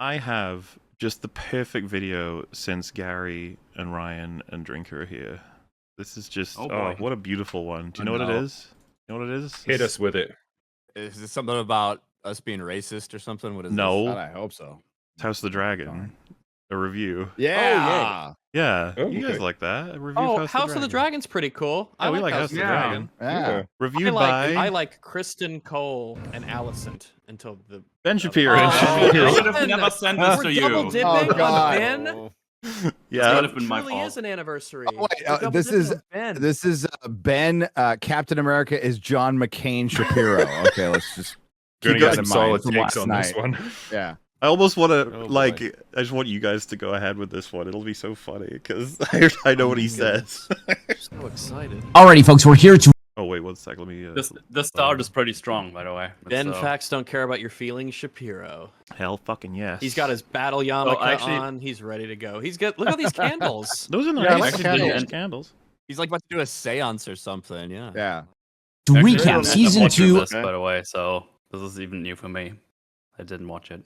I have just the perfect video since Gary and Ryan and Drinker are here. This is just what a beautiful one. Do you know what it is? You know what it is? Hit us with it. Is this something about us being racist or something? What is No. this? God, I hope so. It's House of the Dragon. A review. Yeah. Yeah. Oh, You guys okay. like that? A review Oh, of House of the Dragon's pretty cool. Yeah, I we like like House of the Dragon. Yeah. Reviewed I by like Kristen Cole and Alicent until the Ben Shapiro. I should have Ben, never sent this we're to you. double dipping Oh, God. on Ben. Yeah. Would have been my Truly fault. is an anniversary. Oh, wait, We're double this dipping is- on Ben. This is Ben. Captain America is John McCain Shapiro. Okay, let's just Gonna keep get that some in mind solid from takes last on night. this one. Yeah. I almost want to Oh, like. I just want you guys to go ahead with this one. It'll be so funny because I know what he says. So excited. Alrighty, folks, we're here to. Oh wait, one sec. Let me. The start is pretty strong, by the way. Ben facts don't care about your feelings, Shapiro. Hell, fucking yes. He's got his battle yarmulke actually- on. He's ready to go. He's got. Look at these candles. Those are nice. Yeah, I like the Actually, candles. candles. He's like about to do a seance or something. Yeah. Yeah. To Actually, recap I'm season watching 2 this, by the way, so this is even new for me. I didn't watch it.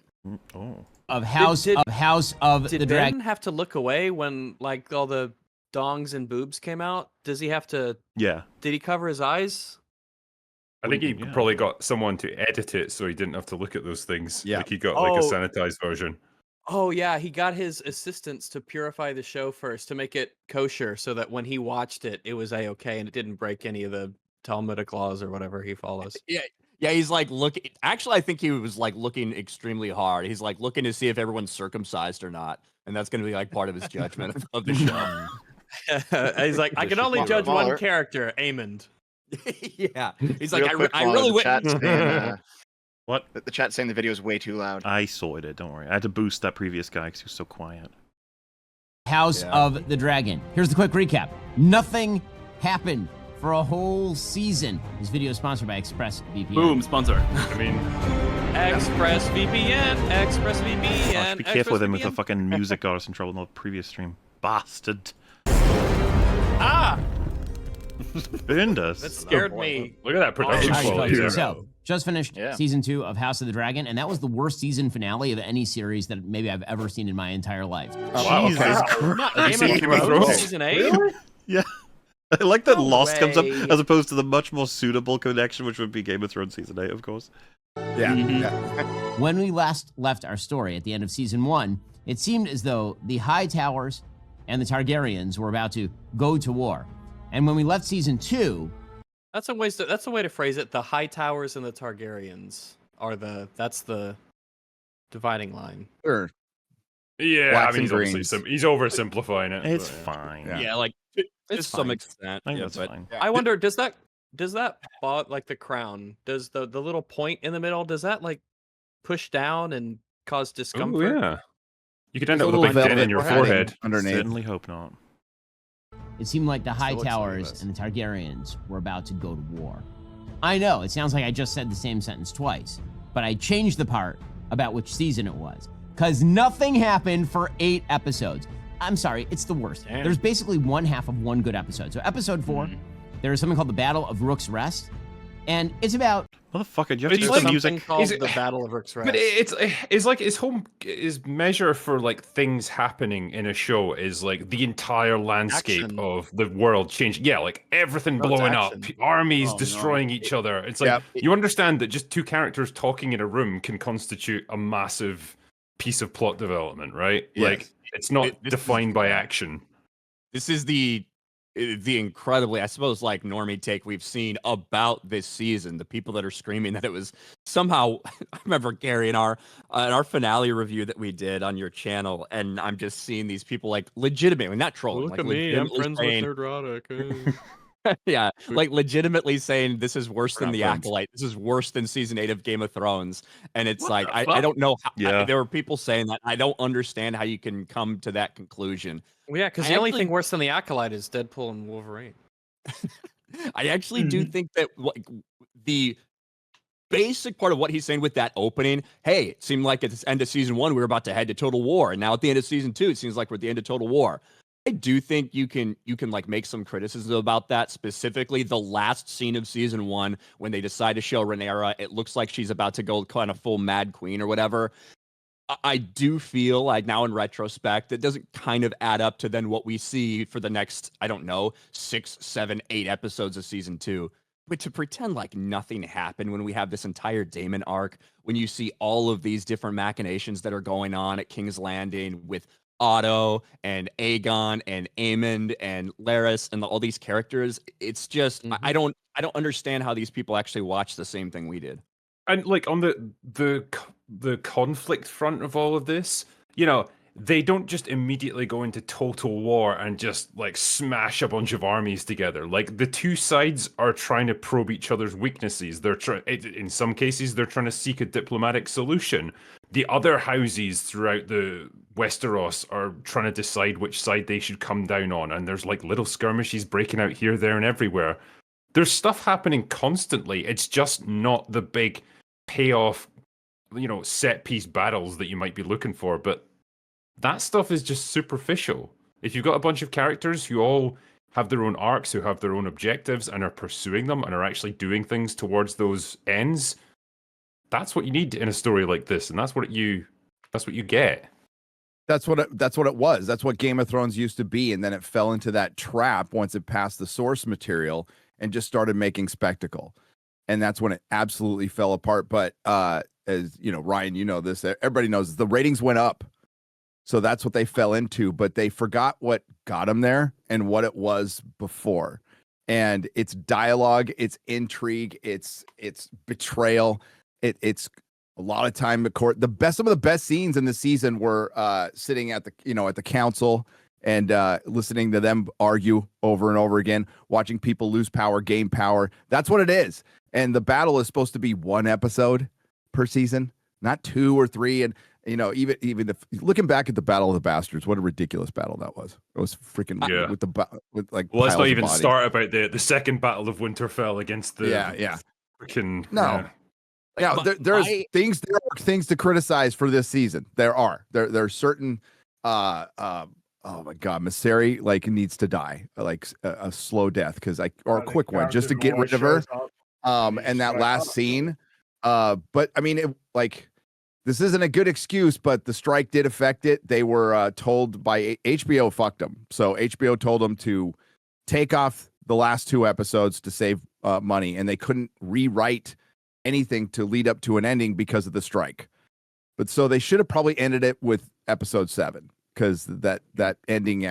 Oh. of House of Did the Ben Dragon. have to look away when like all the dongs and boobs came out? Does he have to? Yeah. Did he cover his eyes? I think he Yeah. probably got someone to edit it so he didn't have to look at those things. Yeah. Like he got like a Oh. sanitized version. Oh yeah, he got his assistants to purify the show first to make it kosher, so that when he watched it, it was a-okay and it didn't break any of the Talmudic laws or whatever he follows. Yeah. Yeah, he's like looking. Actually, I think he was like looking extremely hard. He's like looking to see if everyone's circumcised or not, and that's going to be like part of his judgment of the show. He's like, I can only Just judge one smaller. character, Amond. Yeah, he's like, Real quick, I while really the went. chat's saying, What? the chat's saying the video is way too loud. I sorted it. Don't worry. I had to boost that previous guy because he was so quiet. House Yeah. of the Dragon. Here's the quick recap. Nothing happened for a whole season. This video is sponsored by ExpressVPN. Boom, sponsor. I mean, ExpressVPN, ExpressVPN. Oh, be careful with him with the ExpressVPN. fucking music got us in trouble in the previous stream. Bastard. Ah, Burned us. that scared me. look at that production Oh, quality there. So, just finished Yeah. season 2 of House of the Dragon, and that was the worst season finale of any series that maybe I've ever seen in my entire life. Wow, Jesus okay. Christ. Have you seen Game Game of Thrones? Season 8? Yeah. I like that No Lost comes up way. as opposed to the much more suitable connection, which would be Game of Thrones season 8, of course. Yeah. Mhm. Yeah. When we last left our story at the end of season 1, it seemed as though the High Towers and the Targaryens were about to go to war. And when we left season 2, That's a way to phrase it. The High Towers and the Targaryens are that's the dividing line. Sure. Yeah, Blacks I mean, and he's obviously greens. he's oversimplifying it. It's but, fine. Yeah. Yeah, like to It's some fine. extent. I think Yeah, that's but fine. I wonder, does that like the crown? Does the little point in the middle? Does that like push down and cause Oh discomfort? yeah, you could end There's up a with a big little dent in your velvet padding forehead. underneath. Certainly hope not. it seemed like the High Still looks Towers like and the Targaryens were about to go to war. I know, it sounds like I just said the same sentence twice, but I changed the part about which season it was, because nothing happened for 8 episodes. I'm sorry, it's the worst. Damn. There's basically one half of one good episode. So episode 4, there is something called the Battle of Rook's Rest, and it's about Motherfucker, do you have It's to use like the Something music? called Is it- the Battle of Rook's Rest. But it's like his measure for like things happening in a show is like the entire landscape Action. of the world changing. Yeah, like everything Oh, it's blowing up, action. armies Oh, no. destroying each other. It's like Yep. you understand that just 2 characters talking in a room can constitute a massive piece of plot development, right? Yes. Like it's not This is- defined by action. this is the incredibly, I suppose, like normie take we've seen about this season. The people that are screaming that it was somehow. I remember Gary in our finale review that we did on your channel, and I'm just seeing these people like legitimately, not trolling. like, legitimately saying- Nerdrotic. yeah, like legitimately saying this is worse than not the friends. Acolyte. This is worse than season 8 of Game of Thrones. And it's What like the I fuck? don't know how Yeah. there were people saying that. I don't understand how you can come to that conclusion. Well, yeah, because I the only actually- thing worse than the Acolyte is Deadpool and Wolverine. I actually do think that like the basic part of what he's saying with that opening, hey, it seemed like at the end of season 1 we were about to head to total war, and now at the end of season 2 it seems like we're at the end of total war. I do think you can like make some criticism about that, specifically the last scene of season 1 when they decide to show Rhaenyra. It looks like she's about to go kind of full Mad Queen or whatever. I do feel like now in retrospect, that doesn't kind of add up to then what we see for the next, I don't know, 6, 7, 8 episodes of season 2. But to pretend like nothing happened when we have this entire Damon arc, when you see all of these different machinations that are going on at King's Landing with Otto and Aegon and Aemond and Larys and all these characters, it's just I don't understand how these people actually watch the same thing we did. And like on the conflict front of all of this, you know, they don't just immediately go into total war and just like smash a bunch of armies together. Like the two sides are trying to probe each other's weaknesses. They're in some cases they're trying to seek a diplomatic solution. The other houses throughout the Westeros are trying to decide which side they should come down on, and there's like little skirmishes breaking out here, there, and everywhere. There's stuff happening constantly. It's just not the big payoff, you know, set piece battles that you might be looking for, but that stuff is just superficial. If you've got a bunch of characters who all have their own arcs, who have their own objectives and are pursuing them and are actually doing things towards those ends, that's what you need in a story like this, and that's what you get. That's what it was. That's what Game of Thrones used to be, and then it fell into that trap once it passed the source material and just started making spectacle. And that's when it absolutely fell apart. But as you know, Ryan, you know this, everybody knows the ratings went up. So that's what they fell into, but they forgot what got them there and what it was before. And it's dialogue, it's intrigue, it's betrayal. It's a lot of time at court. Some of the best scenes in the season were sitting at the council and listening to them argue over and over again, watching people lose power, gain power. That's what it is. And the battle is supposed to be one episode per season, not 2 or 3. And you know, even if looking back at the Battle of the Bastards, what a ridiculous battle that was. It was freaking with like. Well, let's not even start about the second Battle of Winterfell against the freaking no. Yeah, there's things. There are things to criticize for this season. There are certain. Oh my God, Maseri like needs to die, like a slow death or a quick one just to get rid of her. And that last scene. But I mean, this isn't a good excuse, but the strike did affect it. They were told by HBO fucked them. So HBO told them to take off the last 2 episodes to save money, and they couldn't rewrite anything to lead up to an ending because of the strike. But so they should have probably ended it with episode 7, because that ending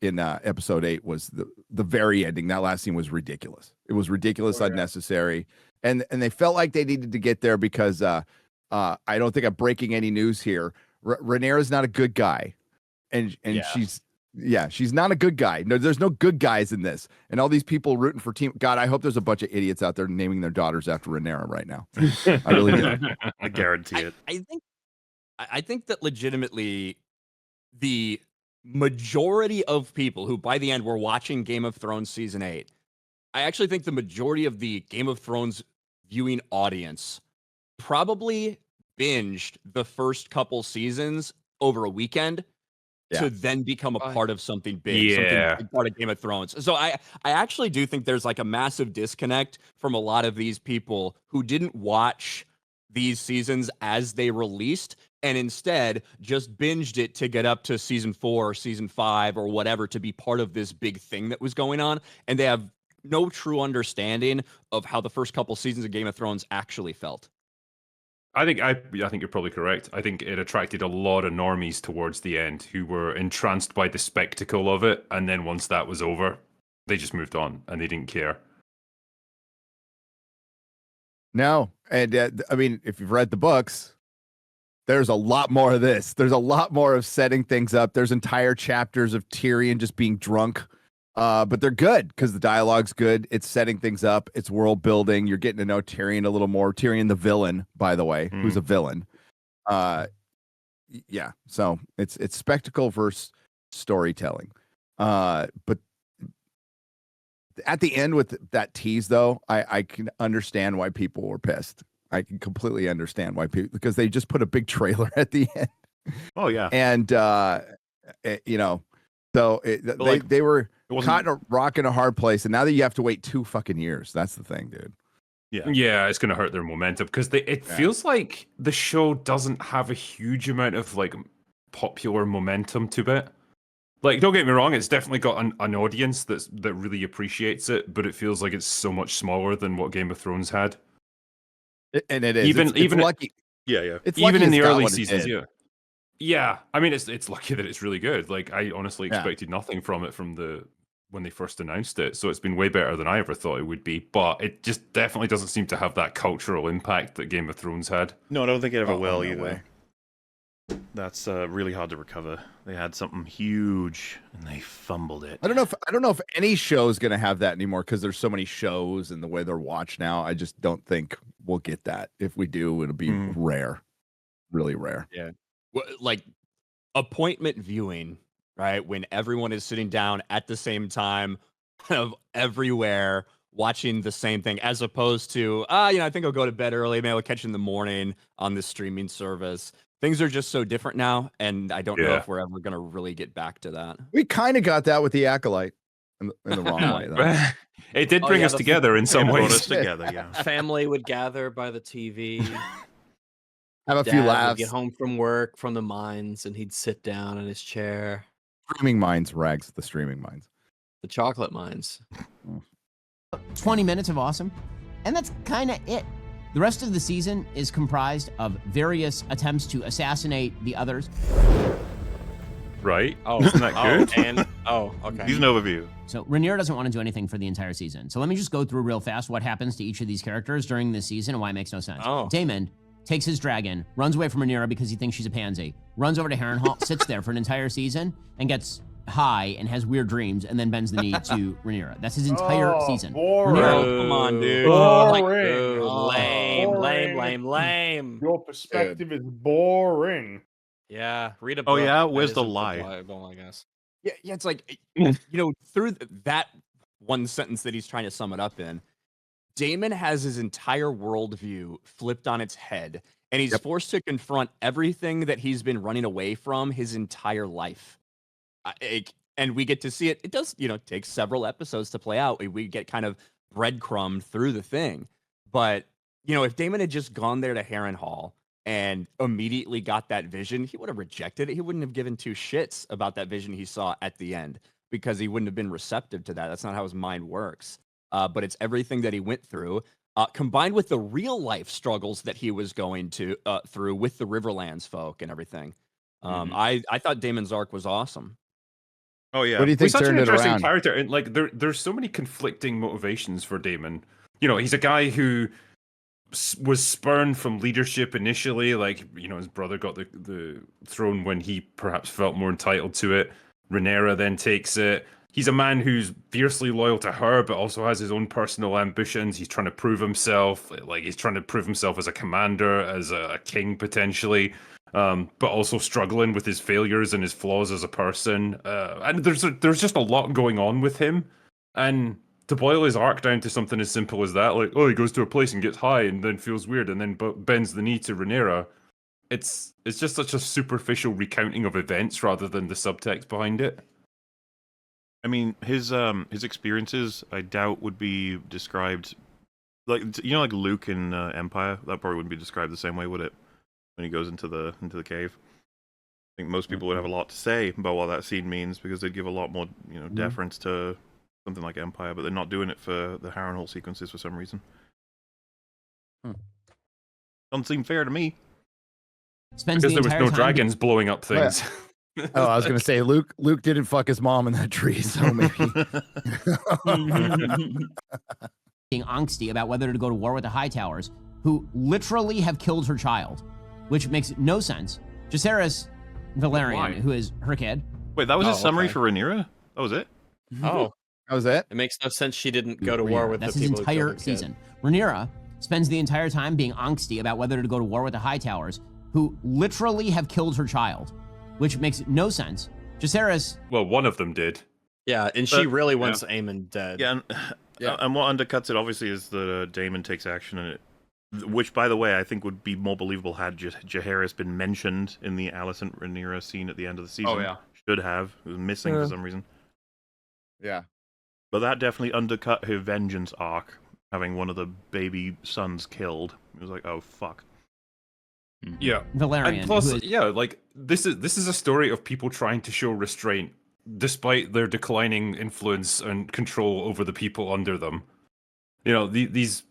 in episode 8 was the very ending. That last scene was ridiculous. It was ridiculous, unnecessary, and they felt like they needed to get there because. I don't think I'm breaking any news here. Rhaenyra is not a good guy, and she's not a good guy. No, there's no good guys in this, and all these people rooting for team. God, I hope there's a bunch of idiots out there naming their daughters after Rhaenyra right now. I really do. I guarantee it. I think that legitimately the majority of people who by the end were watching Game of Thrones season 8, I actually think the majority of the Game of Thrones viewing audience probably binged the first couple seasons over a weekend to then become a part of something big, something part of Game of Thrones. So I actually do think there's like a massive disconnect from a lot of these people who didn't watch these seasons as they released and instead just binged it to get up to season 4 or season 5 or whatever to be part of this big thing that was going on. And they have no true understanding of how the first couple seasons of Game of Thrones actually felt. I think you're probably correct. I think it attracted a lot of normies towards the end who were entranced by the spectacle of it, and then once that was over, they just moved on and they didn't care. No, and I mean, if you've read the books, there's a lot more of this. There's a lot more of setting things up. There's entire chapters of Tyrion just being drunk. But they're good because the dialogue's good. It's setting things up. It's world building. You're getting to know Tyrion a little more. Tyrion, the villain, by the way, who's a villain. Yeah. So it's spectacle versus storytelling. But at the end with that tease, though, I can understand why people were pissed. I can completely understand why people, because they just put a big trailer at the end. Oh yeah. And you know, so they were caught in a rock in a hard place, and now that you have to wait 2 fucking years. That's the thing, dude. Yeah, it's going to hurt their momentum because it feels like the show doesn't have a huge amount of like popular momentum to it. Like, don't get me wrong, it's definitely got an audience that really appreciates it, but it feels like it's so much smaller than what Game of Thrones had. And it is Even lucky. Yeah. It's even lucky in the it's got early what it seasons, did. yeah. I mean, it's lucky that it's really good. Like, I honestly expected nothing from it when they first announced it. So it's been way better than I ever thought it would be. But it just definitely doesn't seem to have that cultural impact that Game of Thrones had. No, I don't think it ever will no either. way. That's really hard to recover. They had something huge and they fumbled it. I don't know if any show is going to have that anymore because there's so many shows and the way they're watched now. I just don't think we'll get that. If we do, it'll be rare, really rare. Yeah, like appointment viewing, right? When everyone is sitting down at the same time, kind of everywhere, watching the same thing, as opposed to, I think I'll go to bed early, maybe I'll catch it in the morning on this streaming service. Things are just so different now, and I don't know if we're ever going to really get back to that. We kind of got that with the Acolyte in the wrong way. Though. It did bring us together in some ways. Brought us together, yeah. Family would gather by the TV. Have a Dad few would laughs. get home from work from the mines, and he'd sit down in his chair. Streaming Minds, Rags, the Streaming Minds. The chocolate mines. 20 minutes of awesome, and that's kind of it. The rest of the season is comprised of various attempts to assassinate the others. Right? Oh, isn't that good? Okay. Here's an overview. So Rhaenyra doesn't want to do anything for the entire season. So let me just go through real fast what happens to each of these characters during this season and why it makes no sense. Damon takes his dragon, runs away from Rhaenyra because he thinks she's a pansy, runs over to Harrenhal, sits there for an entire season, and gets high and has weird dreams, and then bends the knee to Rhaenyra. That's his entire season. Come on, dude. Lame. Your perspective is boring. Yeah, read a book. Oh yeah, that where's the isn't lie? Bible, I guess. Yeah, it's like, through that one sentence that he's trying to sum it up in, Damon has his entire worldview flipped on its head, and he's forced to confront everything that he's been running away from his entire life. And we get to see it. It does, take several episodes to play out. We get kind of breadcrumbed through the thing. But, if Damon had just gone there to Harrenhal and immediately got that vision, he would have rejected it. He wouldn't have given two shits about that vision he saw at the end because he wouldn't have been receptive to that. That's not how his mind works. But it's everything that he went through, combined with the real life struggles that he was going through with the Riverlands folk and everything. I thought Damon's arc was awesome. Oh yeah, What do you think He's such an turned it interesting around? character, and like there's so many conflicting motivations for Damon. He's a guy who was spurned from leadership initially. Like, his brother got the throne when he perhaps felt more entitled to it. Rhaenyra then takes it. He's a man who's fiercely loyal to her, but also has his own personal ambitions. He's trying to prove himself. Like, he's trying to prove himself as a commander, as a king potentially. But also struggling with his failures and his flaws as a person. And there's just a lot going on with him. And to boil his arc down to something as simple as that, like, he goes to a place and gets high and then feels weird and then bends the knee to Rhaenyra. It's just such a superficial recounting of events rather than the subtext behind it. I mean, his experiences, I doubt, would be described like like Luke in Empire. That probably wouldn't be described the same way, would it? When he goes into the cave, I think most people would have a lot to say about what that scene means because they'd give a lot more deference to something like Empire, but they're not doing it for the Harrenhal sequences for some reason. Doesn't seem fair to me. Spends Because the there was entire no time dragons blowing up things. Oh, I was gonna say Luke didn't fuck his mom in that tree, so maybe being angsty about whether to go to war with the Hightowers, who literally have killed her child, which makes no sense. Jacaerys Valerian, who is her kid. Wait, that was his summary for Rhaenyra? That was it? Oh, that was it. It makes no sense she didn't go to war with That's the his people who killed entire her kid. season. Rhaenyra spends the entire time being angsty about whether to go to war with the Hightowers, who literally have killed her child, which makes no sense. Jacaerys... Well, one of them did. Yeah, and she really wants Aemon dead. Yeah, and what undercuts it obviously is that Damon takes action in it, which, by the way, I think would be more believable had Jacaerys been mentioned in the Alicent Rhaenyra scene at the end of the season. Oh, yeah. Should have. It was missing for some reason. Yeah. But that definitely undercut her vengeance arc. having one of the baby sons killed. It was like, oh fuck. Yeah, Valerian. And plus, who is- yeah, like this is a story of people trying to show restraint despite their declining influence and control over the people under them. You know, these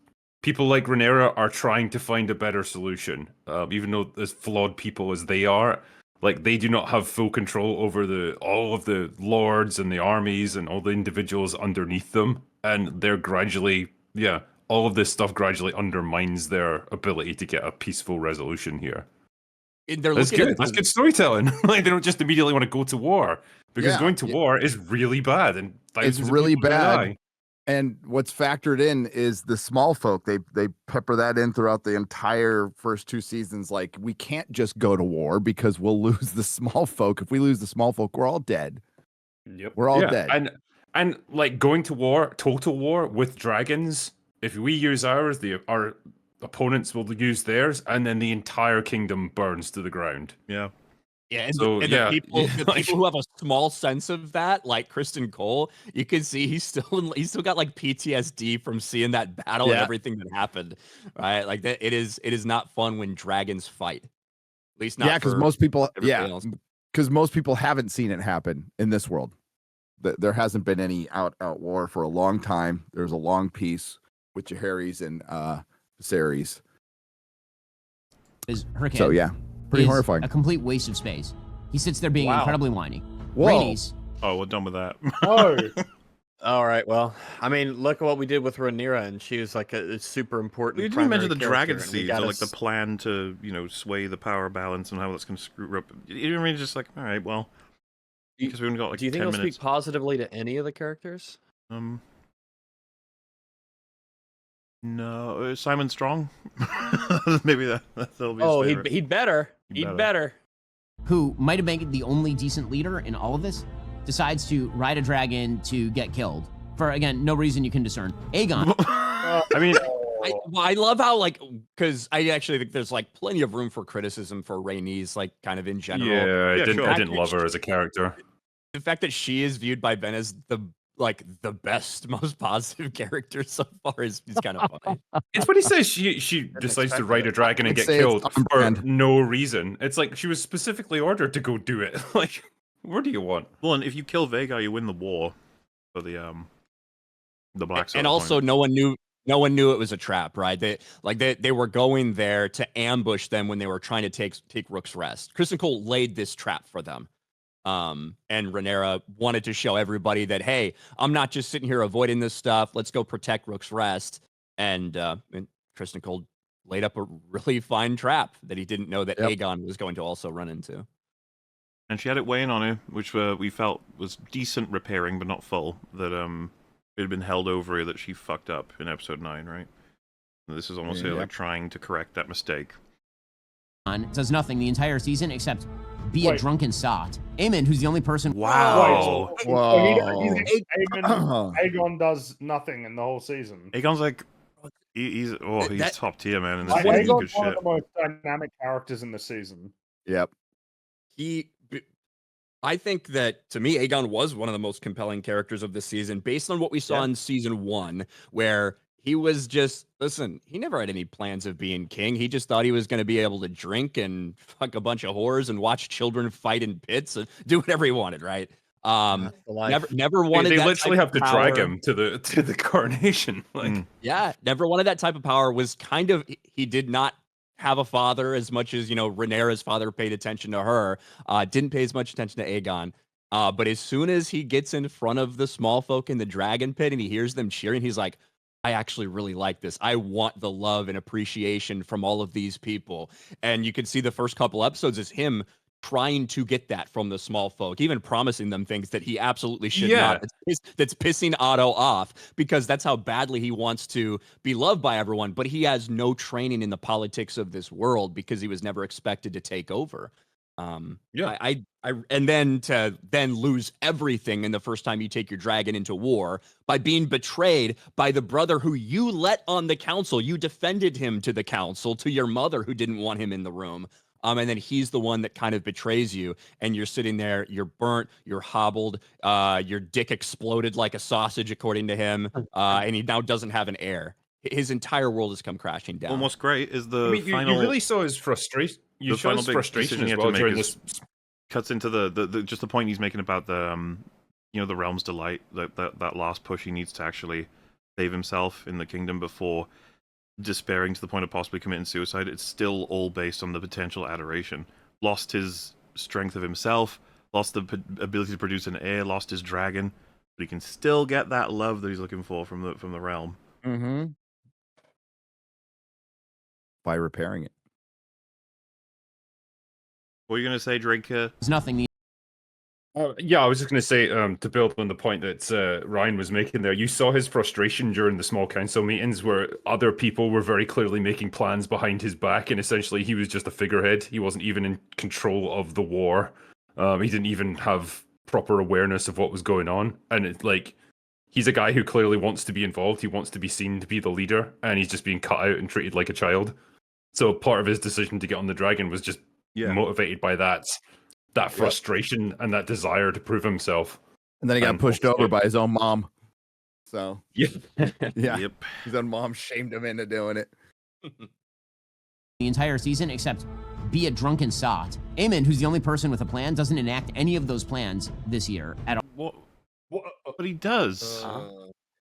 people like Rhaenyra are trying to find a better solution, even though as flawed people as they are. Like they do not have full control over all of the lords and the armies and all the individuals underneath them, and they're gradually, yeah, all of this stuff gradually undermines their ability to get a peaceful resolution here. They're That's looking good. at That's good storytelling. Like they don't just immediately want to go to war because Yeah, going to war is really bad and thousands It's of really people are gonna bad. die. And what's factored in is the small folk. They pepper that in throughout the entire first 2 seasons. Like, we can't just go to war because we'll lose the small folk. If we lose the small folk, we're all dead. Yep. We're all dead. And like going to war, total war with dragons. If we use ours, our opponents will use theirs, and then the entire kingdom burns to the ground. Yeah. Yeah, and, So, the yeah, people, yeah, the like- people who have a small sense of that, like Kristen Cole, you can see he's still got like PTSD from seeing that battle and Yeah. everything that happened, right? Like that, it is not fun when dragons fight. At least not. Yeah, because for most people, everybody else. because most people haven't seen it happen in this world. There hasn't been any out war for a long time. There's a long peace with Jaehaerys and Viserys. is her kid So yeah, pretty is horrifying. a complete waste of space. He sits there being Wow. incredibly whiny. Whoa. Rhaenys, Oh, we're done with that. Oh, All right. Well, I mean, look at what we did with Rhaenyra, and she was like a super important. We didn't mention the primary dragon character, and we seeds, got or like the us- plan to, sway the power balance and how that's going to screw up. You know, just like, all right, well, because we only got like Do you think 10 he'll minutes. speak positively to any of the characters? No, Simon Strong. Maybe that'll be. Oh, his favorite. he'd better. He'd He'd better. better. who might have been the only decent leader in all of this, decides to ride a dragon to get killed for, again, no reason you can discern. Aegon, I mean, I love how, like, because I actually think there's like plenty of room for criticism for Rhaenys, like kind of in general. yeah, Yeah, sure. I didn't love her as a character. The fact that she is viewed by Ben as the best, most positive character so far is kind of funny. It's when he says she decides to expected ride a it. dragon and I'd get say it's killed on for brand. no reason. It's like she was specifically ordered to go do it. Like, what do you want? Well, and if you kill Vhagar, you win the war for the Black Sword. And also, no one knew it was a trap, right? They were going there to ambush them when they were trying to take Rook's Rest. Kristen Cole laid this trap for them. And Rhaenyra wanted to show everybody that, hey, I'm not just sitting here avoiding this stuff. Let's go protect Rook's Rest. And Kristen Cole laid up a really fine trap that he didn't know that Yep. Aegon was going to also run into. And she had it weighing on her, which we felt was decent repairing, but not full. That it had been held over her that she fucked up in episode 9, right? And this is almost her, Yep. like trying to correct that mistake. does nothing the entire season except be a Wait. drunken sot. Aemon, who's the only person. Wow. Wait, Whoa. Aegon does nothing in the whole season. Aegon's like, he's That- top tier, man. And Like, this is good Aegon's one of shit. the most dynamic characters in the season. Yep. I think that, to me, Aegon was one of the most compelling characters of this season, based on what we saw in season 1, where he was just, listen, he never had any plans of being king. He just thought he was going to be able to drink and fuck a bunch of whores and watch children fight in pits and do whatever he wanted, right? That's the life. Never wanted They that literally type have to of drag power. him to the coronation. Like, Yeah, never wanted that type of power. Was kind of, he did not have a father as much as, Rhaenyra's father paid attention to her. Didn't pay as much attention to Aegon. But as soon as he gets in front of the small folk in the dragon pit and he hears them cheering, he's like, I actually really like this. I want the love and appreciation from all of these people. And you can see the first couple episodes is him trying to get that from the small folk, even promising them things that he absolutely should not. That's pissing Otto off, because that's how badly he wants to be loved by everyone. But he has no training in the politics of this world because he was never expected to take over. I and then to lose everything in the first time you take your dragon into war by being betrayed by the brother who you let on the council. You defended him to the council, to your mother who didn't want him in the room. And then he's the one that kind of betrays you, and you're sitting there, you're burnt, you're hobbled, your dick exploded like a sausage, according to him, and he now doesn't have an heir. his entire world has come crashing down. Well, what's great is the I mean, final. you really saw his frustration. You the saw final his big frustration decision as you have well to make during is this. cuts into the just the point he's making about the the realm's delight, that last push he needs to actually save himself in the kingdom before despairing to the point of possibly committing suicide. It's still all based on the potential adoration. Lost his strength of himself, lost the ability to produce an heir, lost his dragon, but he can still get that love that he's looking for from the realm. Mm-hmm. By repairing it. What are you gonna say, Drake? There's nothing. Yeah, I was just going to say, to build on the point that Ryan was making there, you saw his frustration during the small council meetings where other people were very clearly making plans behind his back, and essentially he was just a figurehead. He wasn't even in control of the war. He didn't even have proper awareness of what was going on. And it's like, he's a guy who clearly wants to be involved. He wants to be seen to be the leader, and he's just being cut out and treated like a child. So part of his decision to get on the dragon was just motivated by that frustration and that desire to prove himself. And then he got pushed over by his own mom. So yeah. Yep. His own mom shamed him into doing it. The entire season, except be a drunken sot. Aemon, who's the only person with a plan, doesn't enact any of those plans this year at all. But he does.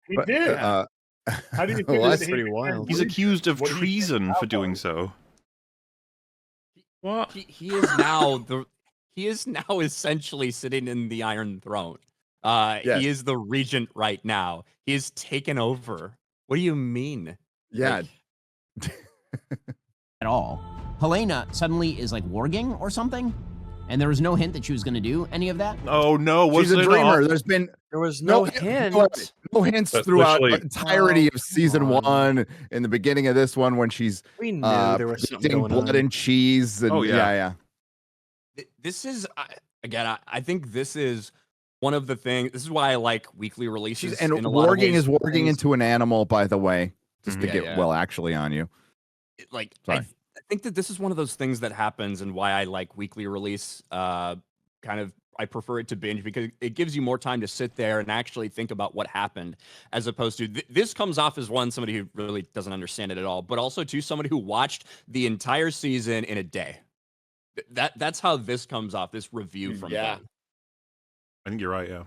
He did. How do you Well, that's pretty wild. He's accused of What do you think treason about for doing that? so. What? He is now he is now essentially sitting in the Iron Throne. Yes. He is the regent right now. He is taken over. What do you mean? Yeah. At all. Helaena suddenly is like warging or something, and there was no hint that she was going to do any of that. Oh no! She's a dreamer. There's been There was no hint. no hints That's throughout the literally- entirety of season on. 1. In the beginning of this one, when she's We knew there was something predicting going blood on. and cheese. And, Oh, yeah. yeah. This is again. I think this is one of the things. This is why I like weekly releases. And in a lot of warging ways. is warging into an animal, by the way, just to Yeah, get yeah. well actually on you. Like Sorry. I think that this is one of those things that happens, and why I like weekly release. I prefer it to binge because it gives you more time to sit there and actually think about what happened, as opposed to this comes off as somebody who really doesn't understand it at all, but also somebody who watched the entire season in a day. That's how this comes off. This review from them. I think you're right. Yeah.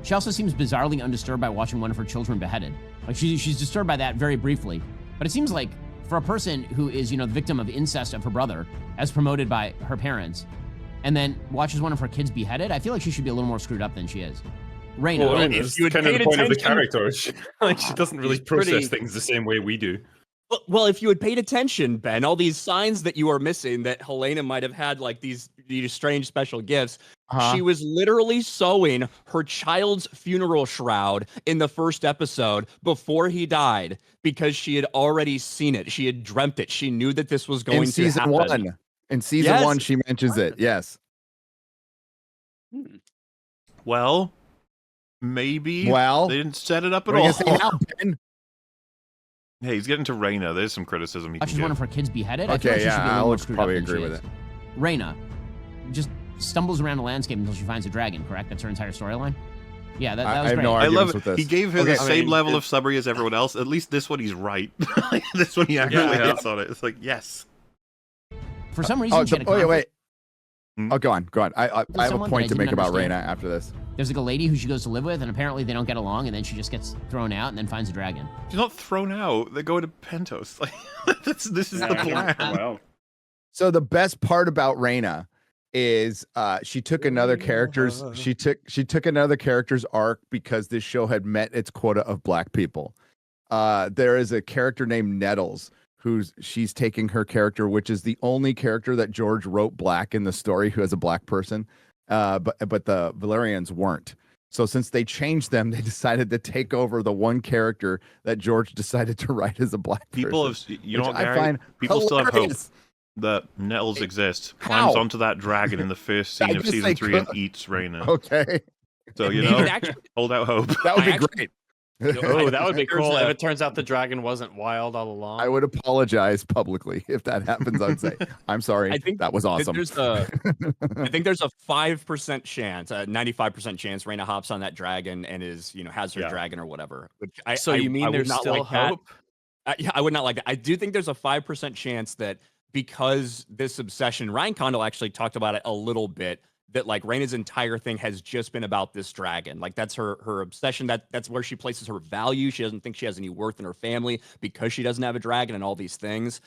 She also seems bizarrely undisturbed by watching one of her children beheaded. Like she's disturbed by that very briefly, but it seems like for a person who is, the victim of incest of her brother, as promoted by her parents, and then watches one of her kids beheaded, I feel like she should be a little more screwed up than she is. Rhaena. Well, I mean, if it's you had kind of the paid point of the attention- character. She doesn't really He's process pretty- things the same way we do. Well, if you had paid attention, Ben, all these signs that you are missing, that Helaena might have had like these strange special gifts. She was literally sewing her child's funeral shroud in the first episode before he died because she had already seen it. She had dreamt it. She knew that this was going In to season happen. 1. In season Yes. 1, she mentions it. Yes. Well, maybe. Well, they didn't set it up at what are you all. gonna say now, Ben? Hey, he's getting to Rhaena. There's some criticism he can Watches one of give. her kids beheaded. I feel Okay, like she should be a yeah, little I more would screwed probably up than agree she with is. it. Rhaena just stumbles around the landscape until she finds a dragon, correct? That's her entire storyline? Yeah, that I was have great. no I love arguments with it. this. He gave her Okay, the same level of summary as everyone else. At least this one, he's right. This one, he actually hits on it. It's like, yes. For some reason, she had a wait. conflict. Oh, go on. I have a someone point that to I make didn't about Rhaena understand. after this. There's like a lady who she goes to live with, and apparently they don't get along, and then she just gets thrown out and then finds a dragon. She's not thrown out. They're going to Pentos. Like, this is the plan. Well, So the best part about Rhaena is she took another character's she took another character's arc because this show had met its quota of black people. There is a character named Nettles she's taking her character, which is the only character that George wrote black in the story who has a black person. But the Valerians weren't. So since they changed them, they decided to take over the one character that George decided to write as a black People person. have, you know which what, I Gary? find People still have hope hilarious. that Nettles exists, climbs How? onto that dragon in the first I scene of guess season they 3 and could. eats Rhaena. Okay, So, you It know, actually- hold out hope. that would I be actually- great. Oh, that would be There's cool a- if it turns out the dragon wasn't wild all along. I would apologize publicly if that happens. I'd say, I'm sorry. I think that was awesome. I think there's a 5% chance, a 95% chance Rhaena hops on that dragon and has her dragon or whatever. Which So you mean I would there's not still like that. hope? Yeah, I would not like that. I do think there's a 5% chance that because this obsession, Ryan Condal actually talked about it a little bit, that like Rhaenyra's entire thing has just been about this dragon. Like that's her obsession. That's where she places her value. She doesn't think she has any worth in her family because she doesn't have a dragon and all these things.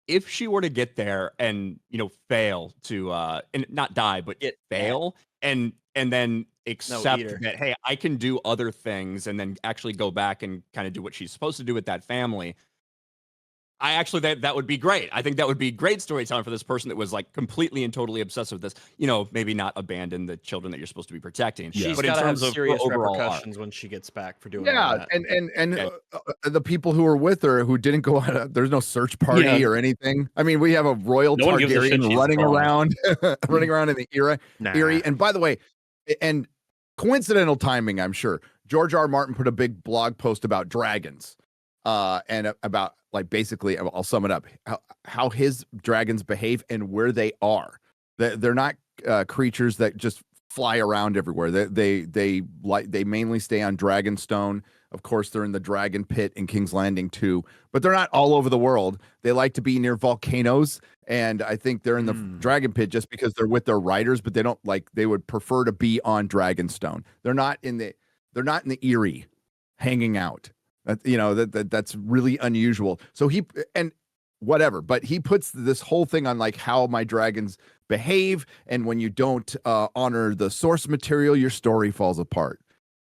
If she were to get there and fail to and not die but fail and then accept that, hey, I can do other things, and then actually go back and kind of do what she's supposed to do with that family, I actually that would be great. I think that would be great storytelling for this person that was like completely and totally obsessed with this. Maybe not abandon the children that you're supposed to be protecting. She's but in got to have terms of serious overall repercussions when she gets back for doing all that. and the people who were with her who didn't go out, there's no search party or anything. I mean, we have a royal Targaryen running around, running around in the Eyrie. And by the way, and coincidental timing, I'm sure, George R. R. Martin put a big blog post about dragons, and about, like, basically, I'll sum it up, how his dragons behave and where they are. They're not creatures that just fly around everywhere. They mainly stay on Dragonstone. Of course, they're in the Dragon Pit in King's Landing too, but they're not all over the world. They like to be near volcanoes, and I think they're in the Dragon Pit just because they're with their riders, but they would prefer to be on Dragonstone. They're not in the Eyrie hanging out. That's really unusual. So but he puts this whole thing on like how my dragons behave, and when you don't honor the source material, your story falls apart.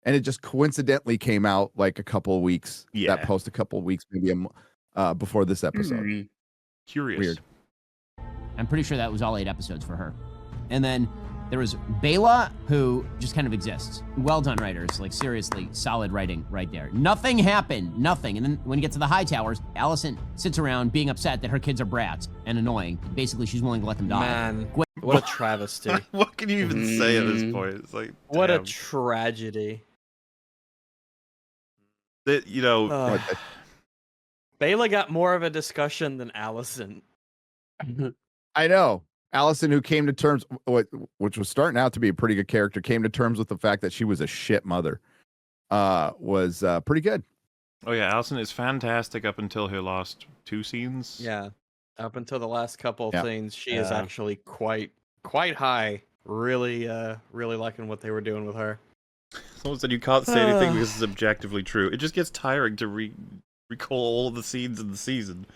And it just coincidentally came out like a couple of weeks. That post a couple of weeks maybe before this episode. Curious. Weird. I'm pretty sure that was all 8 episodes for her. And then there was Bela, who just kind of exists. Well done, writers. Like, seriously, solid writing right there. Nothing happened. Nothing. And then when you get to the High Towers, Alicent sits around being upset that her kids are brats and annoying. Basically, she's willing to let them die. Man, what a travesty. What can you even say at this point? It's like, what a tragedy. Bela got more of a discussion than Alicent. I know. Alicent, who came to terms, which was starting out to be a pretty good character, came to terms with the fact that she was a shit mother, was pretty good. Oh yeah, Alicent is fantastic up until her last 2 scenes. Yeah, up until the last couple of scenes, she is actually quite high. Really liking what they were doing with her. Someone said you can't say anything because it's objectively true. It just gets tiring to recall all of the scenes in the season.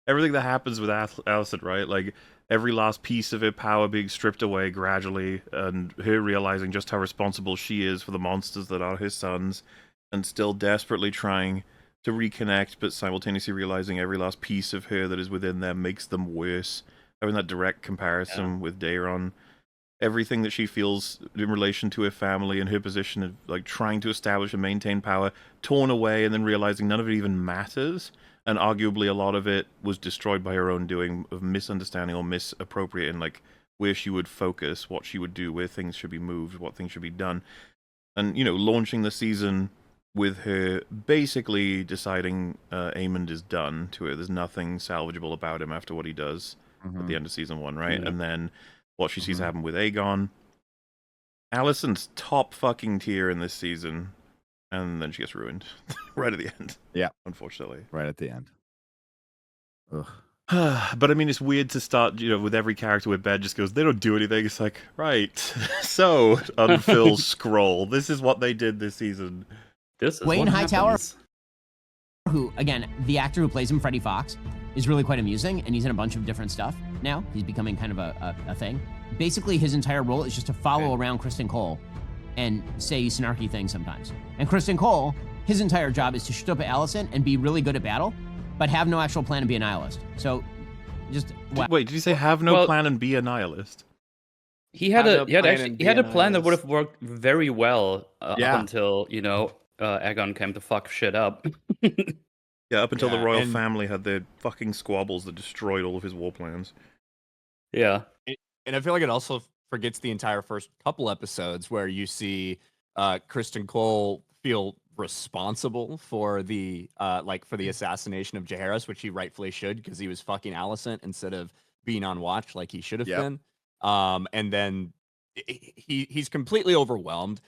Everything that happens with Alicent, right? Like, every last piece of her power being stripped away gradually, and her realizing just how responsible she is for the monsters that are her sons, and still desperately trying to reconnect, but simultaneously realizing every last piece of her that is within them makes them worse. Having that direct comparison with Daeron. Everything that she feels in relation to her family and her position of, like, trying to establish and maintain power, torn away, and then realizing none of it even matters. And arguably a lot of it was destroyed by her own doing, of misunderstanding or misappropriating, like, where she would focus, what she would do, where things should be moved, what things should be done. And, launching the season with her basically deciding Aemond is done to her. There's nothing salvageable about him after what he does at the end of season 1, right? And then what she sees happen with Aegon. Alicent's top fucking tier in this season. And then she gets ruined right at the end. Yeah. Unfortunately. Right at the end. Ugh. But I mean, it's weird to start, with every character with Ben just goes, they don't do anything. It's like, right. So, unfill scroll. This is what they did this season. This is Wayne what Hightower, happens. who, again, the actor who plays him, Freddie Fox, is really quite amusing, and he's in a bunch of different stuff now. He's becoming kind of a thing. Basically, his entire role is just to follow around Kristen Cole and say snarky things sometimes. And Kristen Cole, his entire job is to shoot up at Alicent and be really good at battle, but have no actual plan to be a nihilist. So, just... Wait, did you say have no plan and be a nihilist? He had a plan that would have worked very well up until, Aegon came to fuck shit up. Yeah, up until the royal family had their fucking squabbles that destroyed all of his war plans. Yeah. And I feel like it also forgets the entire first couple episodes where you see Kristen Cole feel responsible for the assassination of Jaehaerys, which he rightfully should, because he was fucking Alicent instead of being on watch like he should have been. And then he's completely overwhelmed.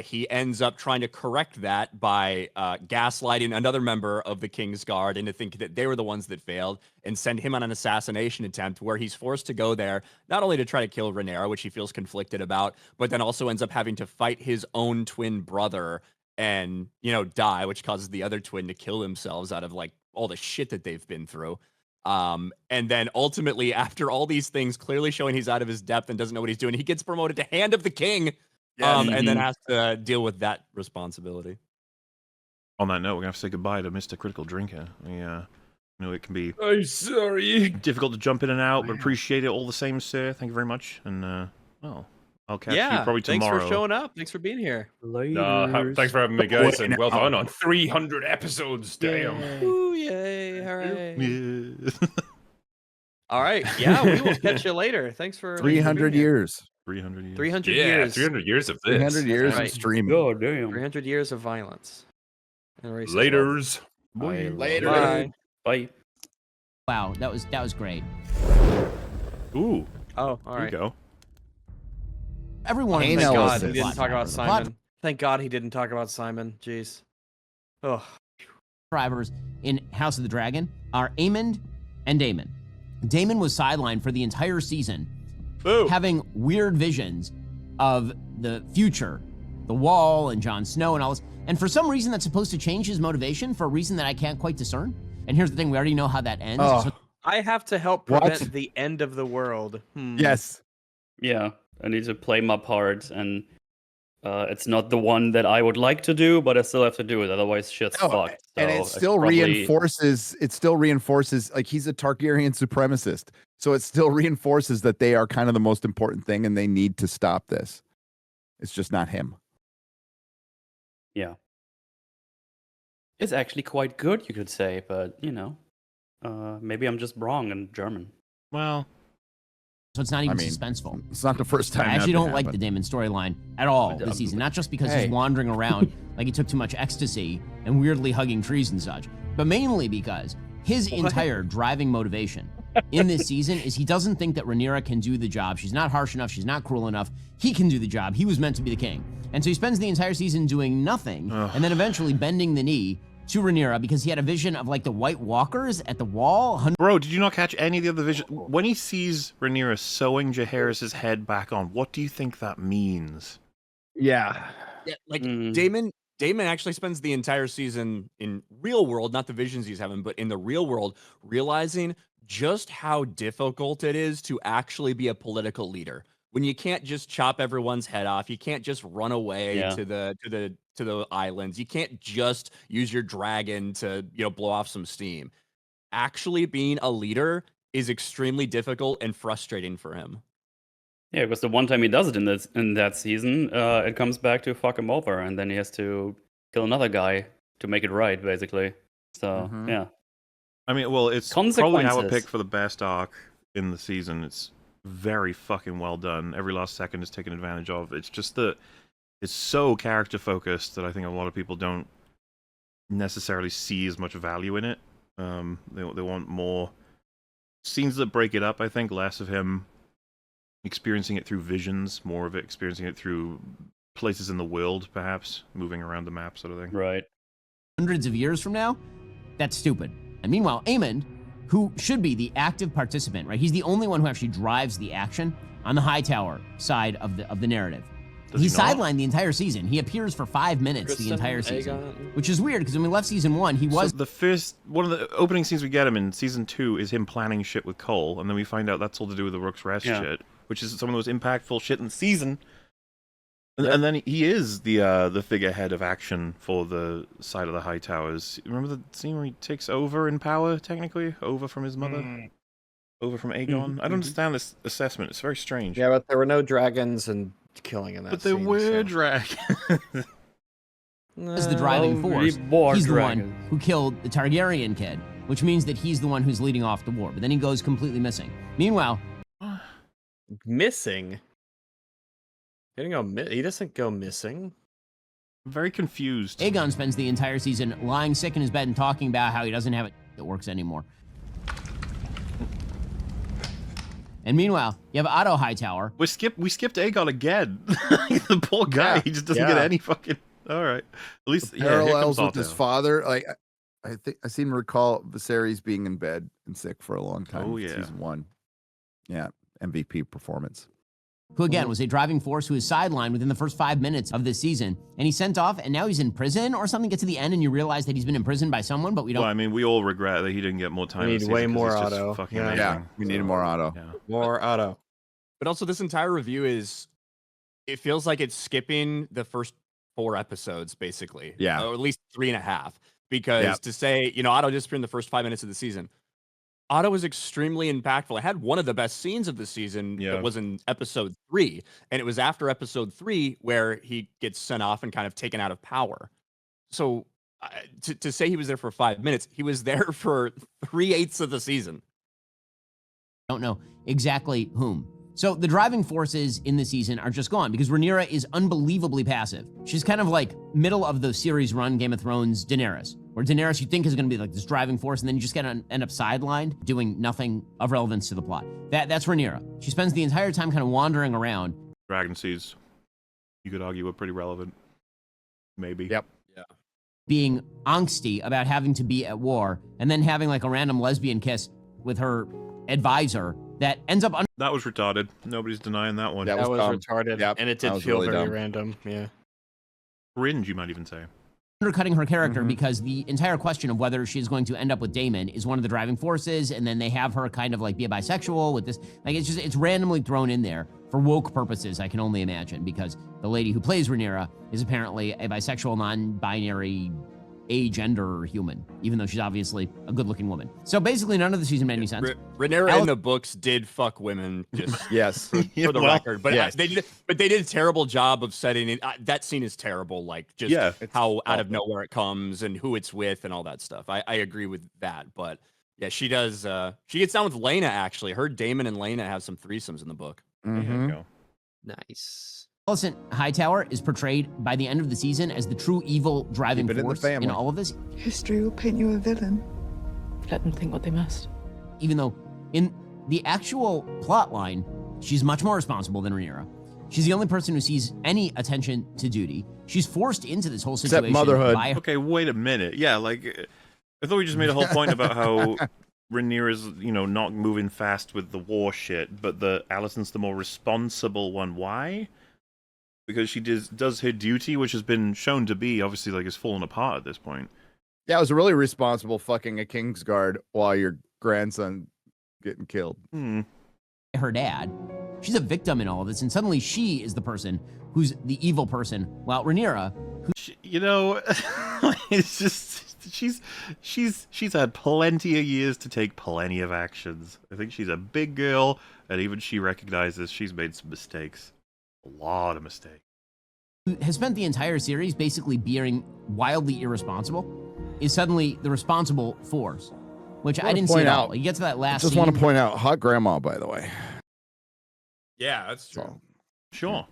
He ends up trying to correct that by gaslighting another member of the King's Guard into thinking that they were the ones that failed and send him on an assassination attempt where he's forced to go there, not only to try to kill Rhaenyra, which he feels conflicted about, but then also ends up having to fight his own twin brother and, die, which causes the other twin to kill themselves out of like all the shit that they've been through. And then ultimately, after all these things clearly showing he's out of his depth and doesn't know what he's doing, he gets promoted to Hand of the King. And then has to deal with that responsibility. On that note, we're gonna have to say goodbye to Mr. Critical Drinker. It can be I'm sorry. difficult to jump in and out, but appreciate it all the same, sir. Thank you very much. And I'll catch you probably tomorrow. Thanks for showing up. Thanks for being here. Thanks for having me, guys, and well done on 300 episodes. Damn. Ooh, yay! Hooray! Yeah. All right. Yeah, we will catch you later. Thanks for 300 years. 300 years. 300 Yeah, years. 300 years of this. 300 years right. of streaming. Oh, damn. 300 years of violence. And racism. Laters. Later. Bye. Bye. Wow, that was great. Ooh. Oh, all There right. you go. Everyone. Hey, Thank Now God is he this? didn't talk about Plot- Simon. Thank God he didn't talk about Simon. Jeez. Oh. Drivers in House of the Dragon are Aemond and Damon. Damon was sidelined for the entire season, having weird visions of the future, the Wall and Jon Snow and all this. And for some reason, that's supposed to change his motivation for a reason that I can't quite discern. And here's the thing: we already know how that ends. Oh. So I have to help prevent the end of the world. Yes. Yeah, I need to play my part, and it's not the one that I would like to do, but I still have to do it. Otherwise, shit's fucked. And So it I still should probably- reinforces. It still reinforces like he's a Targaryen supremacist. So it still reinforces that they are kind of the most important thing, and they need to stop this. It's just not him. Yeah. It's actually quite good, you could say, but maybe I'm just wrong in German. Well, it's not even I mean, suspenseful. It's not the first time. I actually that don't could like the happen. Damon storyline at all this season. Not just because Hey. he's wandering around like he took too much ecstasy and weirdly hugging trees and such, but mainly because his entire driving motivation in this season is he doesn't think that Rhaenyra can do the job. She's not harsh enough. She's not cruel enough. He can do the job. He was meant to be the king. And so he spends the entire season doing nothing and then eventually bending the knee to Rhaenyra because he had a vision of like the White Walkers at the Wall. bro, did you not catch any of the other vision? When he sees Rhaenyra sewing Jaehaerys' head back on, what do you think that means? Yeah. Yeah, like Damon actually spends the entire season in real world, not the visions he's having, but in the real world, realizing just how difficult it is to actually be a political leader. When you can't just chop everyone's head off, you can't just run away to the islands, you can't just use your dragon to blow off some steam. Actually being a leader is extremely difficult and frustrating for him. Yeah, because the one time he does it in that season, it comes back to fuck him over, and then he has to kill another guy to make it right, basically. So yeah. I mean, well, it's probably our Consequences. pick for the best arc in the season. It's very fucking well done. Every last second is taken advantage of. It's just that it's so character focused that I think a lot of people don't necessarily see as much value in it. They want more scenes that break it up. I think less of him experiencing it through visions, more of it experiencing it through places in the world, perhaps moving around the map, sort of thing. Right. Hundreds of years from now, that's stupid. And meanwhile, Aemond, who should be the active participant, right? He's the only one who actually drives the action on the Hightower side of the narrative. He's sidelined the entire season. He appears for 5 minutes the entire season, which is weird because when we left season 1, he was one of the opening scenes we get him in season 2 is him planning shit with Cole, and then we find out that's all to do with the Rook's Rest shit, which is some of the most impactful shit in the season. And then he is the figurehead of action for the side of the High Towers. Remember the scene where he takes over in power, technically? Over from his mother? Over from Aegon? I don't understand this assessment. It's very strange. Yeah, but there were no dragons and killing in that But there scene, were dragons. the driving force. He's the one who killed the Targaryen kid, which means that he's the one who's leading off the war. But then he goes completely missing. Meanwhile... Missing? He doesn't go missing. I'm very confused. Aegon spends the entire season lying sick in his bed and talking about how he doesn't have it that works anymore. And meanwhile, you have Otto Hightower. We skipped Aegon again. The poor guy, Yeah, he just doesn't get any fucking. All right, at least here Parallels comes with his Otto. father. Like I think I seem to recall Viserys being in bed and sick for a long time. Oh, in yeah. season 1. Yeah, MVP performance. Who again was a driving force who was sidelined within the first 5 minutes of this season, and he's sent off, and now he's in prison or something. Get to the end, and you realize that he's been imprisoned by someone, but we don't. Well, I mean, we all regret that he didn't get more time. We this need way season 'cause more he's just Otto. Fucking Yeah. amazing. Yeah, we needed more Otto. Yeah. More Otto. But also, this entire review it feels like it's skipping the first 4 episodes, basically. Yeah. Or at least 3.5. Because to say, Otto disappeared in the first 5 minutes of the season, Otto was extremely impactful. I had one of the best scenes of the season that was in episode 3. And it was after episode 3 where he gets sent off and kind of taken out of power. So to say he was there for 5 minutes, he was there for 3/8 of the season. Don't know exactly whom. So the driving forces in the season are just gone because Rhaenyra is unbelievably passive. She's kind of like middle of the series run Game of Thrones Daenerys, where Daenerys you think is going to be like this driving force, and then you just end up sidelined doing nothing of relevance to the plot. That's Rhaenyra. She spends the entire time kind of wandering around. Dragon Seas, you could argue, are pretty relevant. Maybe. Yep. Being angsty about having to be at war, and then having like a random lesbian kiss with her advisor that ends up That was retarded. Nobody's denying that one. That That was dumb. retarded, Yep, and it that did was feel really very dumb. random. Yeah. Cringe, you might even say. undercutting her character because the entire question of whether she's going to end up with Damon is one of the driving forces, and then they have her kind of like be a bisexual with this. Like it's randomly thrown in there for woke purposes, I can only imagine, because the lady who plays Rhaenyra is apparently a bisexual, non-binary, agender human, even though she's obviously a good-looking woman. So basically, none of the season made any sense. Rhaenyra in the books did fuck women, just Yes. for the Well, record. But yes. they did a terrible job of setting it. That scene is terrible. Like just how out of nowhere it comes and who it's with and all that stuff. I agree with that. But yeah, she does. She gets down with Lena. Actually, her Damon and Lena have some threesomes in the book. There you go. Nice. Alicent Hightower is portrayed by the end of the season as the true evil driving Keep it in the force family. in all of this. History will paint you a villain. Let them think what they must. Even though in the actual plot line, she's much more responsible than Rhaenyra. She's the only person who sees any attention to duty. She's forced into this whole situation Except motherhood. by Okay, wait a minute. Yeah, like I thought we just made a whole point about how Rhaenyra's, not moving fast with the war shit, but Alicent's the more responsible one. Why? Because she does her duty, which has been shown to be obviously like is falling apart at this point. Yeah, it was really responsible fucking a Kingsguard while your grandson getting killed. her dad. She's a victim in all of this, and suddenly she is the person who's the evil person, while Rhaenyra, It's just she's had plenty of years to take plenty of actions. I think she's a big girl, and even she recognizes she's made some mistakes. A lot of mistakes. who has spent the entire series basically being wildly irresponsible, is suddenly the responsible force, which I didn't see point at all. out- You get to that I last just scene want to point out, hot grandma, by the way. Yeah, that's So, Sure.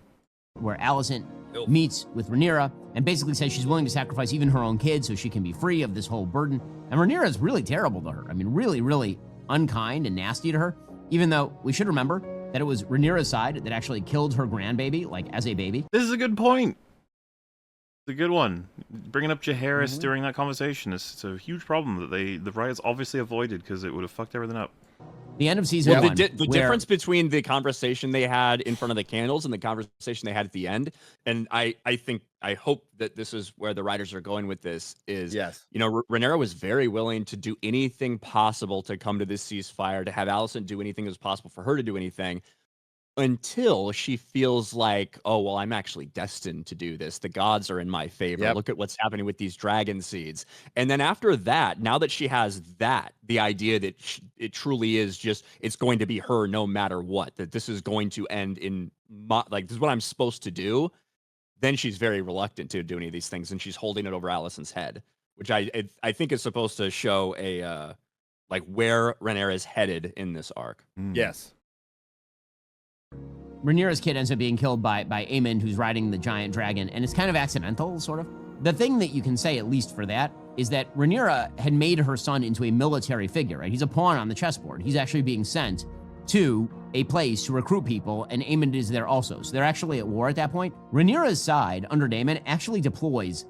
where Alicent meets with Rhaenyra and basically says she's willing to sacrifice even her own kids so she can be free of this whole burden. And Rhaenyra is really terrible to her. I mean, really, really unkind and nasty to her, even though we should remember that it was Rhaenyra's side that actually killed her grandbaby, like as a baby. This is a good point. It's a good one. Bringing up Jaehaerys during that conversation is it's a huge problem that the writers obviously avoided because it would have fucked everything up. The end of season Well, one. the where- difference between the conversation they had in front of the candles and the conversation they had at the end, and I hope that this is where the writers are going with this, is yes. Rhaenyra was very willing to do anything possible to come to this ceasefire, to have Alicent do anything that was possible for her to do anything, until she feels like, oh, well, I'm actually destined to do this. The gods are in my favor. Yep. Look at what's happening with these dragon seeds. And then after that, now that she has that, the idea that it truly is just, it's going to be her no matter what, that this is going to end in, this is what I'm supposed to do, then she's very reluctant to do any of these things, and she's holding it over Alicent's head, which I think is supposed to show a, where Rhaenyra is headed in this arc. Yes. Rhaenyra's kid ends up being killed by Aemon, who's riding the giant dragon, and it's kind of accidental, sort of. The thing that you can say, at least for that, is that Rhaenyra had made her son into a military figure, right? He's a pawn on the chessboard. He's actually being sent to a place to recruit people, and Aemond is there also. So they're actually at war at that point. Rhaenyra's side, under Damon, actually deploys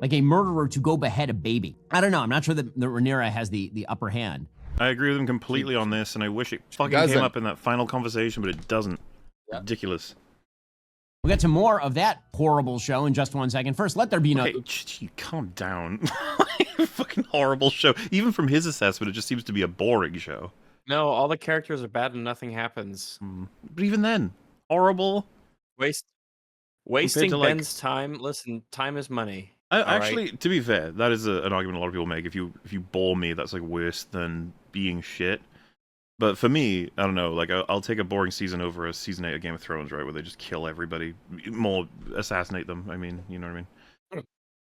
like a murderer to go behead a baby. I don't know. I'm not sure that Rhaenyra has the upper hand. I agree with him completely on this, and I wish it fucking came up in that final conversation, but it doesn't. Yep. Ridiculous. We'll get to more of that horrible show in just 1 second. First, let there be no... Okay, calm down. Fucking horrible show. Even from his assessment, it just seems to be a boring show. No, all the characters are bad and nothing happens. But even then, horrible. Wasting Ben's time. Listen, time is money. Actually, to be fair, that is an argument a lot of people make. If you bore me, that's like worse than being shit. But for me, I don't know. Like, I'll take a boring season over a season 8 of Game of Thrones, right, where they just kill everybody, more assassinate them. I mean, you know what I mean?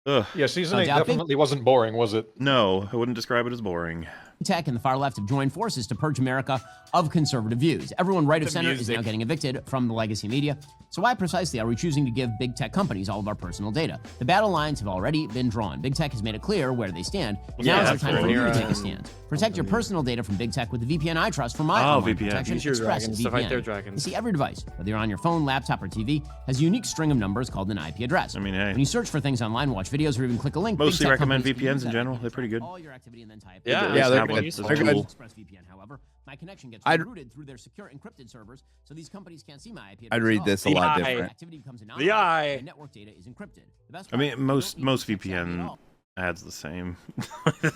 Ugh. Yeah, season 8 definitely wasn't boring, was it? No, I wouldn't describe it as boring. Tech and the far left have joined forces to purge America of conservative views. Everyone right of center is now getting evicted from the legacy media. So why precisely are we choosing to give big tech companies all of our personal data? The battle lines have already been drawn. Big tech has made it clear where they stand. Now is the time for you to take a stand. Protect your personal data from big tech with the VPN I trust for my online protection. ExpressVPN. You see, every device, whether you're on your phone, laptop, or TV, has a unique string of numbers called an IP address. I mean, hey. When you search for things online, watch videos, or even click a link, mostly recommend VPNs in general. They're pretty good. All your activity and then type they're good. ExpressVPN, however, my connection gets routed through their secure encrypted servers, so these companies can't see my IP address. I'd read this a lot different. Activity becomes anonymous, and network data is encrypted. I mean, most VPN ads the same.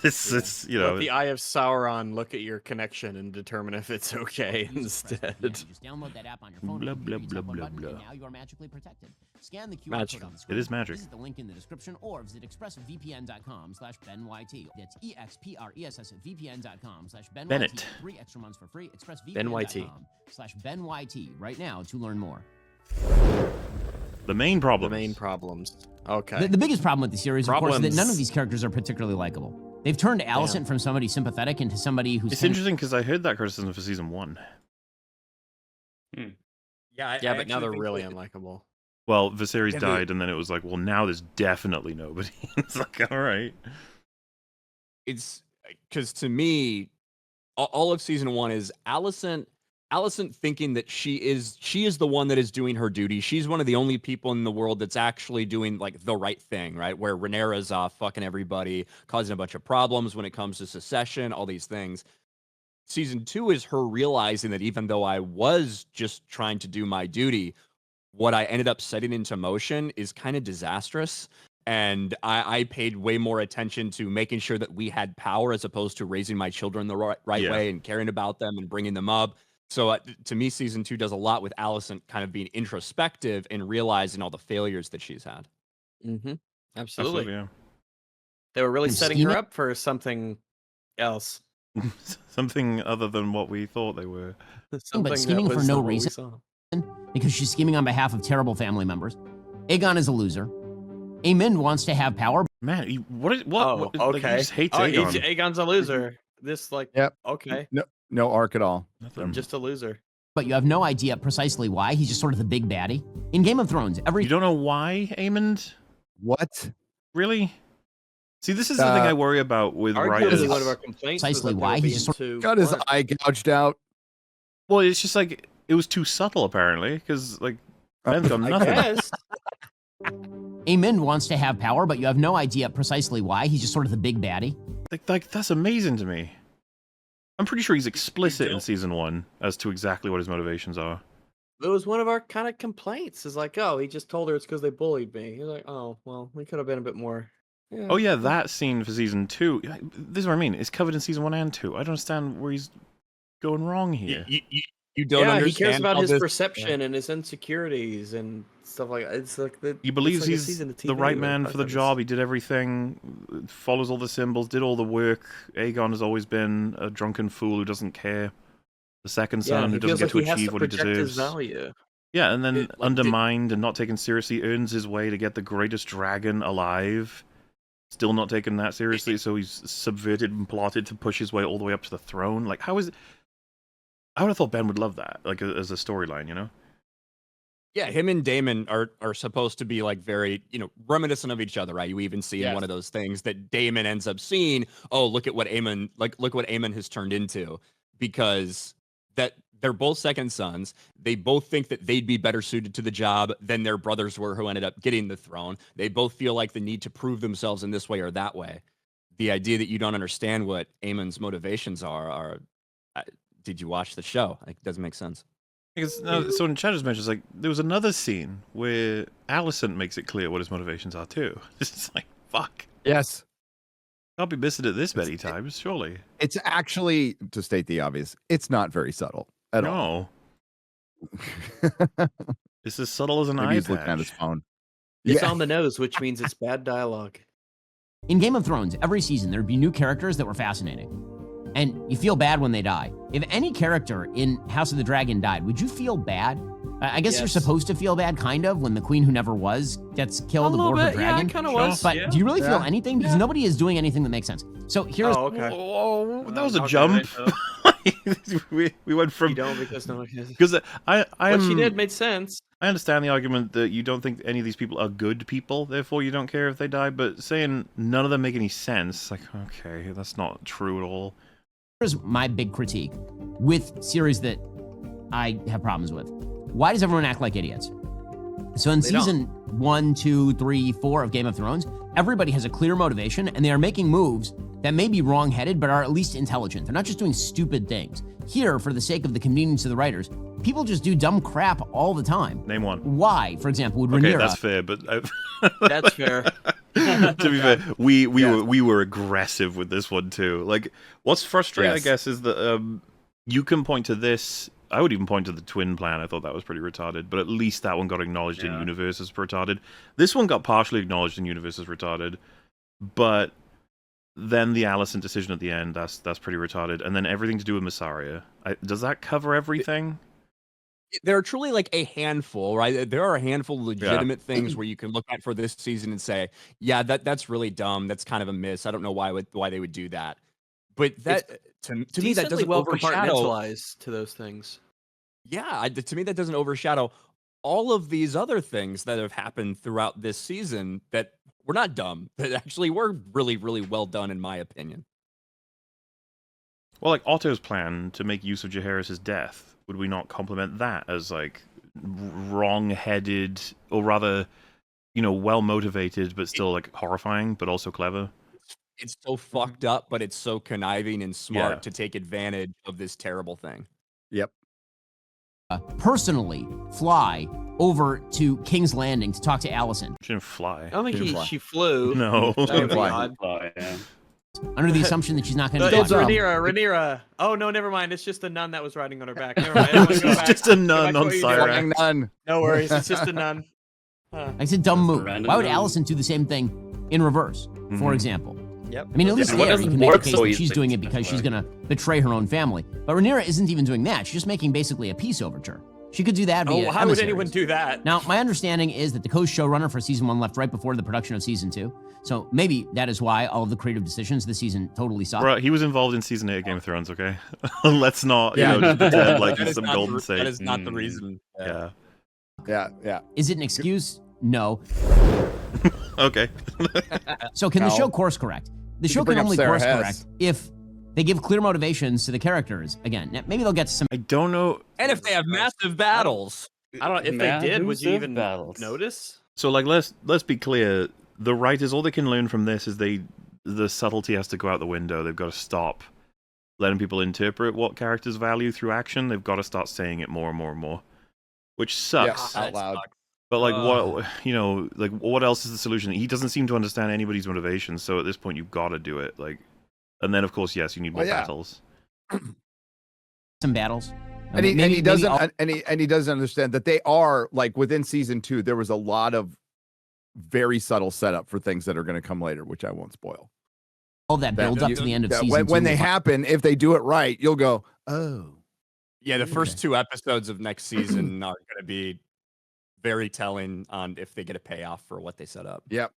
it's you know. Let the Eye of Sauron look at your connection and determine if it's okay instead. Just download that app on your phone. Blah blah blah blah blah. Now you are magically protected. Scan the QR Magic. code on the screen. It is magic. Visit the link in the description or visit expressvpn.com/BenYT. That's EXPRESSVPN.com/BenYT. Bennett. 3 extra months for free. BenYT. ExpressVPN.com/BenYT right now to learn more. The main problem. The main problems. Okay. The biggest problem with the series, of course, is that none of these characters are particularly likable. They've turned Alicent from somebody sympathetic into somebody who's... It's interesting because I heard that criticism for season 1. Yeah, but now they're really unlikable. Well, Viserys died, and then it was like, well, now there's definitely nobody. It's like, all right. It's because to me, all of season 1 is Alicent thinking that she is the one that is doing her duty. She's one of the only people in the world that's actually doing like the right thing, right? Where Rhaenyra's fucking everybody, causing a bunch of problems when it comes to secession, all these things. Season 2 is her realizing that even though I was just trying to do my duty, what I ended up setting into motion is kind of disastrous. And I paid way more attention to making sure that we had power as opposed to raising my children the right way and caring about them and bringing them up. So to me, season 2 does a lot with Alicent kind of being introspective and realizing all the failures that she's had. Mm-hmm. Absolutely. Yeah. They were really setting her up for something else. Something other than what we thought they were. But scheming for no reason, because she's scheming on behalf of terrible family members. Aegon is a loser. Aemond wants to have power. Man, what? Oh, okay. Like, he just hates Aegon. Aegon's a loser. This, like, okay. No arc at all. Nothing. Just a loser. But you have no idea precisely why. He's just sort of the big baddie. In Game of Thrones, You don't know why, Aemond? What? Really? See, this is the thing I worry about with writers. One of our complaints precisely why he just sort of got his eye gouged out. Well, it's just like it was too subtle, apparently, because like Ben's got nothing. Aemond wants to have power, but you have no idea precisely why. He's just sort of the big baddie. Like that's amazing to me. I'm pretty sure he's explicit in season 1 as to exactly what his motivations are. It was one of our kind of complaints. Is like, oh, he just told her it's because they bullied me. He's like, oh, well, we could have been a bit more. Yeah. Oh yeah, that scene for season 2. This is what I mean. It's covered in season 1 and 2. I don't understand where he's going wrong here. You don't understand. He cares about his perception and his insecurities and stuff like that. It's like he believes he's the right man for the job. He did everything, follows all the symbols, did all the work. Aegon has always been a drunken fool who doesn't care. The second son who doesn't get to achieve what he deserves. His value. Yeah, and then undermined and not taken seriously, earns his way to get the greatest dragon alive. Still not taken that seriously, so he's subverted and plotted to push his way all the way up to the throne. Like, how is it? I would have thought Ben would love that, like as a storyline, you know? Yeah, him and Damon are supposed to be like very, reminiscent of each other, right? You even see in one of those things that Damon ends up seeing, oh, look what Aemon has turned into, because they're both second sons. They both think that they'd be better suited to the job than their brothers were who ended up getting the throne. They both feel like the need to prove themselves in this way or that way. The idea that you don't understand what Aemon's motivations are did you watch the show? It doesn't make sense. Because so in Chad's mentions, like there was another scene where Alicent makes it clear what his motivations are too. It's just like fuck. Yes. Can't be missing it this many times, surely. It's actually, to state the obvious, it's not very subtle at all. No. It's as subtle as an Maybe eye he's looking at his patch. phone. It's Yeah. on the nose, which means it's bad dialogue. In Game of Thrones, every season there'd be new characters that were fascinating. And you feel bad when they die. If any character in House of the Dragon died, would you feel bad? I guess you're Yes. supposed to feel bad, kind of, when the queen who never was gets killed A little aboard her bit, yeah, dragon. it kind of was. But yeah. do you really feel Yeah. anything? Because nobody is doing anything that makes sense. So here's Oh, okay. Oh, that was a Okay, jump. right, we went from You don't because no one cares. because I What she did made sense. I understand the argument that you don't think any of these people are good people, therefore you don't care if they die. But saying none of them make any sense, like okay, that's not true at all. here's my big critique with series that I have problems with. Why does everyone act like idiots? So in They don't. season 1, 2, 3, 4 of Game of Thrones, everybody has a clear motivation and they are making moves that may be wrong-headed but are at least intelligent. They're not just doing stupid things. Here, for the sake of the convenience of the writers, people just do dumb crap all the time. Name one. Why, for example, would Okay, Rhaenyra... that's fair, but That's fair. to be fair, we were aggressive with this one too. Like, what's frustrating, Yes. I guess, is that you can point to this. I would even point to the twin plan. I thought that was pretty retarded, but at least that one got acknowledged in universe as retarded. This one got partially acknowledged in universe as retarded, but then the Alicent decision at the end, that's pretty retarded, and then everything to do with Massaria. Does that cover everything? There are truly like a handful, right? There are a handful of legitimate things where you can look at for this season and say, yeah, that's really dumb. That's kind of a miss. I don't know why they would do that. But that to me that Decently doesn't well overshadow. compartmentalized to those things. Yeah, to me that doesn't overshadow all of these other things that have happened throughout this season that were not dumb. That actually were really, really well done, in my opinion. Well, like Otto's plan to make use of Jaehaerys' death, would we not compliment that as like wrong-headed, or rather, well-motivated, but still like horrifying, but also clever? It's so fucked up, but it's so conniving and smart Yeah. to take advantage of this terrible thing. Yep. personally fly over to King's Landing to talk to Alicent. She didn't fly. I don't think Didn't fly. she flew. No. That would be fly. odd. Yeah. Under the assumption that she's not going to It's die. Rhaenyra. Oh no, never mind. It's just a nun that was riding on her back. Never mind. I don't wanna go It's back. just a Go nun back to on what you did. Cyrax. Fucking none. No worries. It's just a nun. It's a dumb move. random Why would nun. Alicent do the same thing in reverse, for example? Yep. I mean, at least what there you doesn't can make a work case so that she's easily doing it is because that she's way. going to betray her own family. But Rhaenyra isn't even doing that. She's just making basically a peace overture. She could do that via Oh, how would emissaries. anyone do that? Now, my understanding is that the co-showrunner for season 1 left right before the production of season 2. So maybe that is why all of the creative decisions this season totally sucked. Right, he was involved in season 8 of Game of Thrones, okay? Let's not, Yeah. just pretend like That he's is some not golden the, sage. that is not the reason. Yeah. Yeah. Is it an excuse? No. Okay. So can the No. show course correct? The You show can bring can up only Sarah course Hess. correct if they give clear motivations to the characters. Again, now, maybe they'll get some. I don't know. And if they have massive battles, I don't. If they did, would you Massive even battles. notice? So, like, let's be clear. The writers, all they can learn from this is the subtlety has to go out the window. They've got to stop letting people interpret what characters value through action. They've got to start saying it more and more and more, which sucks. Out loud. But like, what else is the solution? He doesn't seem to understand anybody's motivations. So at this point, you've got to do it. Like, and then of course, yes, you need more Well, yeah. battles. Some battles. And he Maybe doesn't all- and he doesn't understand that they are like within season 2 there was a lot of very subtle setup for things that are going to come later, which I won't spoil. all that build up to the end of That season 2. when they happen, if they do it right, you'll go, oh. yeah, the first 2 episodes of next season are going to be very telling on if they get a payoff for what they set up. Yep.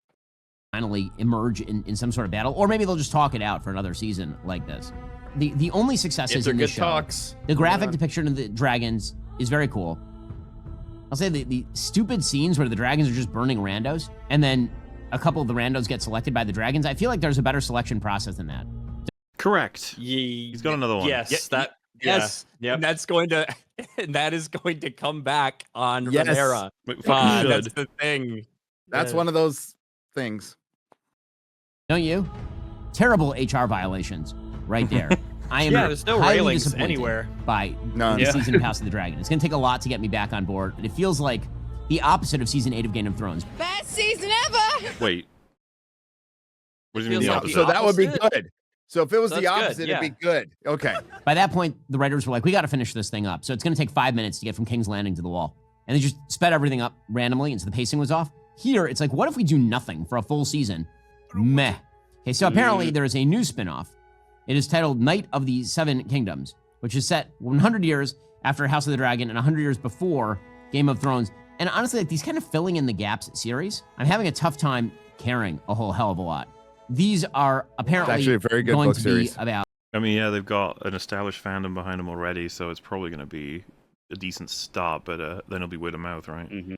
finally emerge in some sort of battle, or maybe they'll just talk it out for another season like this. The only successes They're in good this show, talks. the graphic depiction of the dragons is very cool. I'll say the stupid scenes where the dragons are just burning randos, and then a couple of the randos get selected by the dragons. I feel like there's a better selection process than that. Correct. He's He's got another one. Yes, Yeah, that Yes. Yep. And that's going to and that is going to come back on Yes. Rhaenyra. It fucking That's should. the thing. That's one of those things. Don't you? Terrible HR violations right there. I am Yeah, there's no highly railings disappointed anywhere. by None. the Yeah. season of House of the Dragon. It's going to take a lot to get me back on board, but it feels like the opposite of season 8 of Game of Thrones. Best season ever! Wait. What do you mean Feels the like opposite? So that would be opposite? good. So if it was That's the good, opposite, yeah. it'd be good. Okay. By that point, the writers were like, we got to finish this thing up. So it's going to take 5 minutes to get from King's Landing to the wall. And they just sped everything up randomly, and so the pacing was off. Here, it's like, what if we do nothing for a full season? Meh. Okay, so apparently there is a new spin-off. It is titled Knight of the Seven Kingdoms, which is set 100 years after House of the Dragon and 100 years before Game of Thrones. And honestly, like these kind of filling in the gaps series, I'm having a tough time caring a whole hell of a lot. These are apparently actually a very good going book to series. be about I mean, yeah, they've got an established fandom behind them already, so it's probably going to be a decent start, but then it'll be word of mouth, right? Mhm.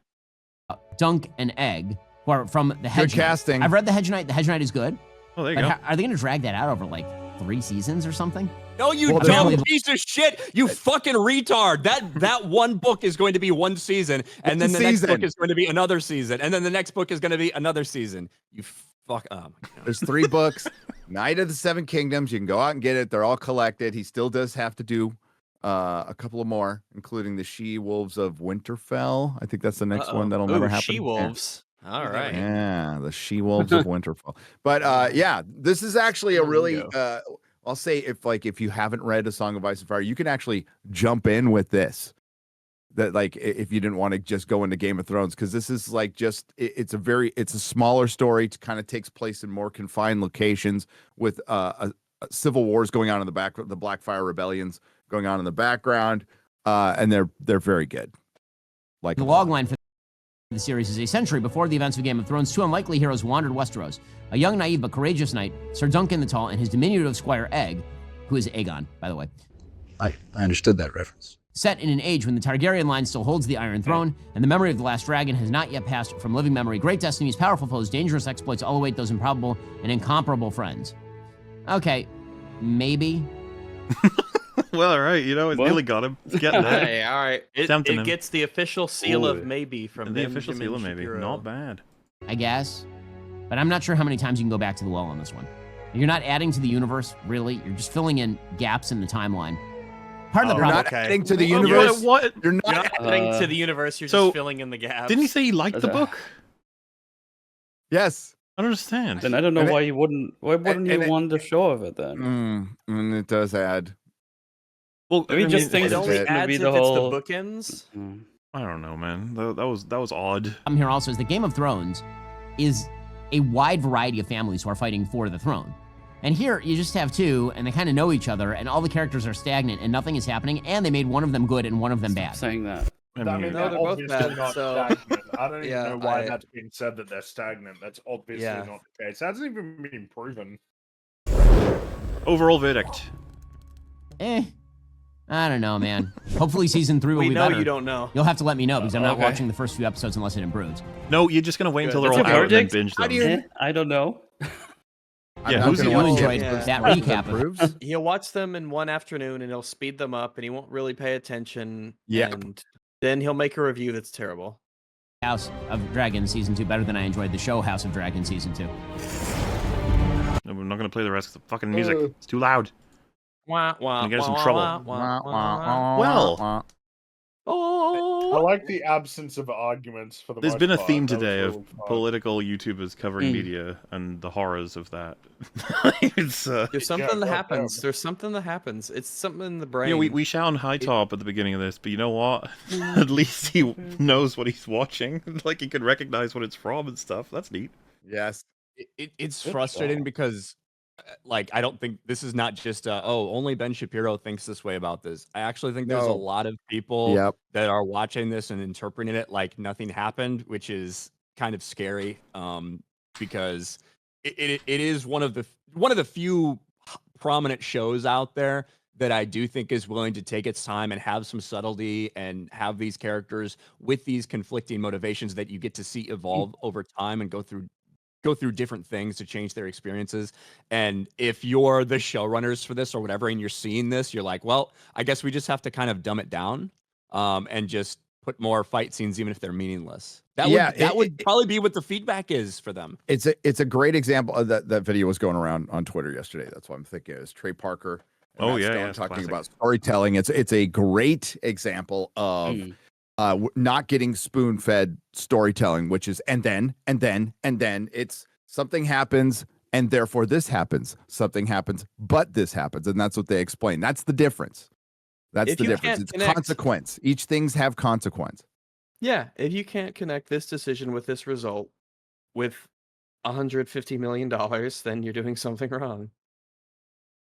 Dunk and Egg, who are from the Hedge Good Knight. casting. I've read the Hedge Knight. The Hedge Knight is good. Oh, there you But go. are they going to drag that out over like 3 seasons or something? No, you Well, dumb there's- piece of shit! You fucking retard! That one book is going to be one season, and then the next book season. is going to be another season, and then the next book is going to be another season. You fuck. Oh my god. There's 3 books. Knight of the Seven Kingdoms. You can go out and get it. They're all collected. He still does have to do a couple of more, including the She-Wolves of Winterfell. I think that's the next one that'll never happen. She-wolves. All right. Yeah, the She-Wolves of Winterfell. But yeah, this is actually a really I'll say if you haven't read A Song of Ice and Fire, you can actually jump in with this. That like if you didn't want to just go into Game of Thrones, because this is like just it's a smaller story. It kind of takes place in more confined locations with civil wars going on in the back, the Blackfire rebellions going on in the background, and they're very good. Like The logline for the series is a century before the events of Game of Thrones. 2 unlikely heroes wandered Westeros. A young, naive, but courageous knight, Sir Duncan the Tall, and his diminutive squire Egg, who is Aegon, by the way. I understood that reference. Set in an age when the Targaryen line still holds the Iron Throne, and the memory of the last dragon has not yet passed from living memory, great destinies, powerful foes, dangerous exploits all await those improbable and incomparable friends. Okay, maybe. Well, all right, it's nearly got him. It's getting there. Hey, all right. Tempting It him. gets the official seal Ooh. of maybe from The official Benjamin seal of maybe. Shapiro. Not bad. I guess. But I'm not sure how many times you can go back to the well on this one. You're not adding to the universe, really. You're just filling in gaps in the timeline. Part of the You're problem. not okay. adding to the Oh, universe. what? You're You're not. not adding to the universe. You're so, just filling in the gaps. Didn't he say he liked the That's a- book? Yes. I don't understand. Then I don't know And it- why you wouldn't. Why wouldn't and you it- want the show of it then? And it does add. Well, Maybe just think It it's only just gonna adds be if the it's whole. the bookends. Mm. I don't know, man. That was odd. Here also is that Game of Thrones is a wide variety of families who are fighting for the throne. And here you just have 2, and they kind of know each other, and all the characters are stagnant, and nothing is happening, and they made one of them good and one of them bad. Saying that. I I mean, mean, No, they're they're both obviously bad, not so- stagnant. I don't even Yeah, know why I- that's been said that they're stagnant. That's obviously Yeah. not the case. That hasn't even been proven. overall verdict. I don't know, man. Hopefully season 3 will We be know better. you don't know. You'll have to let me know, because I'm not Okay. watching the first few episodes unless it improves. No, you're just gonna wait until Good. they're all That's a out and then verdict? binge How them. do you- I don't know. I'm Yeah, not who's gonna you watch You it. enjoyed Yeah. that Until it recap. improves. He'll watch them in one afternoon, and he'll speed them up, and he won't really pay attention. Yeah. And then he'll make a review that's terrible. House of Dragon season 2 better than I enjoyed the show House of Dragon season 2. No, we're not gonna play the rest of the fucking music. It's too loud. Wah, wah, Gonna get us in wah, trouble. wah, wah, wah. Well. I Oh, like the absence of arguments for the There's most been a part. theme That was today of really fun. political YouTubers covering media and the horrors of that. It's there's something that well happens. done. There's something that happens. It's something in the brain. we shout High Top at the beginning of this, but you know what? At least he knows what he's watching. Like he can recognize what it's from and stuff. That's neat. Yes. It's Good frustrating job. because like I don't think this is not just only Ben Shapiro thinks this way about this. I actually think there's a No. lot of people Yep. that are watching this and interpreting it like nothing happened, which is kind of scary because it is one of the few prominent shows out there that I do think is willing to take its time and have some subtlety and have these characters with these conflicting motivations that you get to see evolve over time and go through go through different things to change their experiences. And if you're the showrunners for this or whatever, and you're seeing this, you're like, well, I guess we just have to kind of dumb it down, and just put more fight scenes, even if they're meaningless. That would probably be what the feedback is for them. It's a great example of that video was going around on Twitter yesterday. That's what I'm thinking. It was Trey Parker. And Matt Stone talking classic. about storytelling. It's a great example of not getting spoon-fed storytelling, which is and then it's something happens and therefore this happens. Something happens, but this happens, and that's what they explain. That's the difference. That's the difference. It's consequence. Each things have consequence. Yeah, if you can't connect this decision with this result with $150 million, then you're doing something wrong.